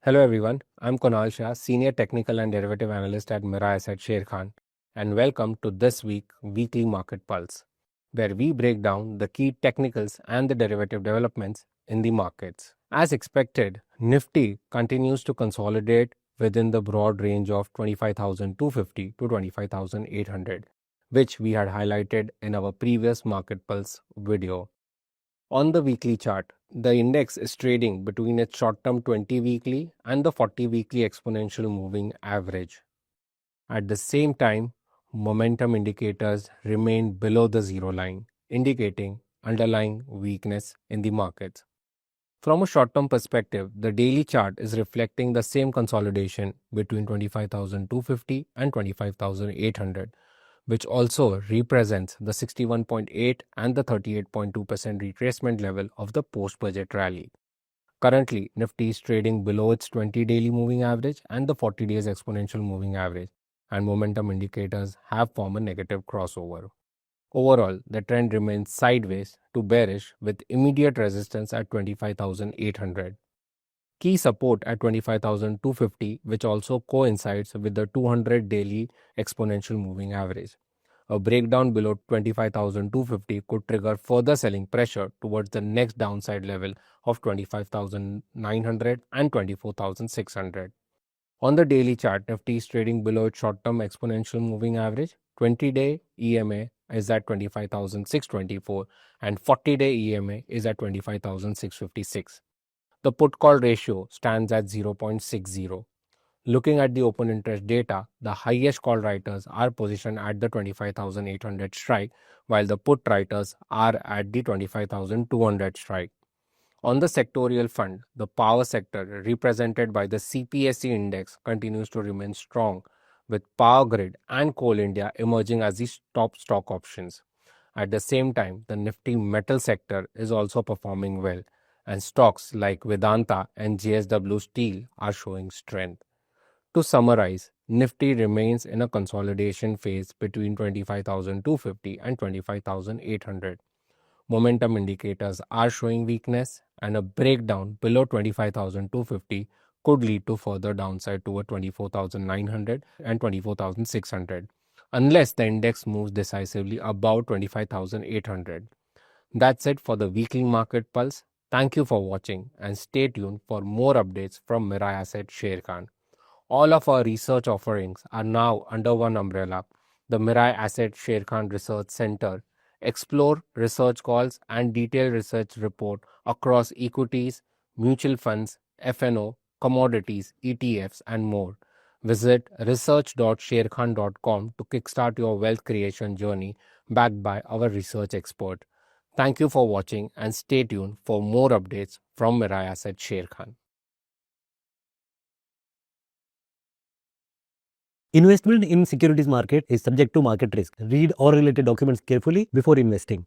Hello everyone, I'm Kunal Shah, Senior Technical and Derivative Analyst at Mirae Asset Sharekhan, and welcome to this weekly Market Pulse, where we break down the key technicals and the derivative developments in the markets. As expected, Nifty continues to consolidate within the broad range of 25,250 to 25,800, which we had highlighted in our previous Market Pulse video. On the weekly chart, the index is trading between its short-term 20 weekly and the 40 weekly exponential moving average. At the same time, momentum indicators remain below the zero line, indicating underlying weakness in the markets. From a short-term perspective, the daily chart is reflecting the same consolidation between 25,250 and 25,800, which also represents the 61.8 and the 38.2% retracement level of the post-budget rally. Currently, Nifty is trading below its 20 daily moving average and the 40 days exponential moving average, and momentum indicators have formed a negative crossover. Overall, the trend remains sideways to bearish with immediate resistance at 25,800. Key support at 25,250, which also coincides with the 200 daily exponential moving average. A breakdown below 25,250 could trigger further selling pressure towards the next downside level of 25,900 and 24,600. On the daily chart, Nifty is trading below its short-term exponential moving average. 20-day EMA is at 25,624 and 40-day EMA is at 25,656. The put-call ratio stands at 0.60. Looking at the open interest data, the highest call writers are positioned at the 25,800 strike, while the put writers are at the 25,200 strike. On the sectorial front, the power sector, represented by the CPSE Index, continues to remain strong, with Power Grid and Coal India emerging as the top stock options. At the same time, the Nifty Metal sector is also performing well, and stocks like Vedanta and JSW Steel are showing strength. To summarize, Nifty remains in a consolidation phase between 25,250 and 25,800. Momentum indicators are showing weakness, and a breakdown below 25,250 could lead to further downside toward 24,900 and 24,600, unless the index moves decisively above 25,800. That's it for the weekly market pulse. Thank you for watching and stay tuned for more updates from Mirae Asset Sharekhan. All of our research offerings are now under one umbrella, the Mirae Asset Sharekhan Research Center. Explore research calls and detailed research report across equities, mutual funds, F&O, commodities, ETFs, and more. Visit research.sharekhan.com to kickstart your wealth creation journey backed by our research expert. Thank you for watching and stay tuned for more updates from Mirae Asset Sharekhan. Investment in securities market is subject to market risk. Read all related documents carefully before investing.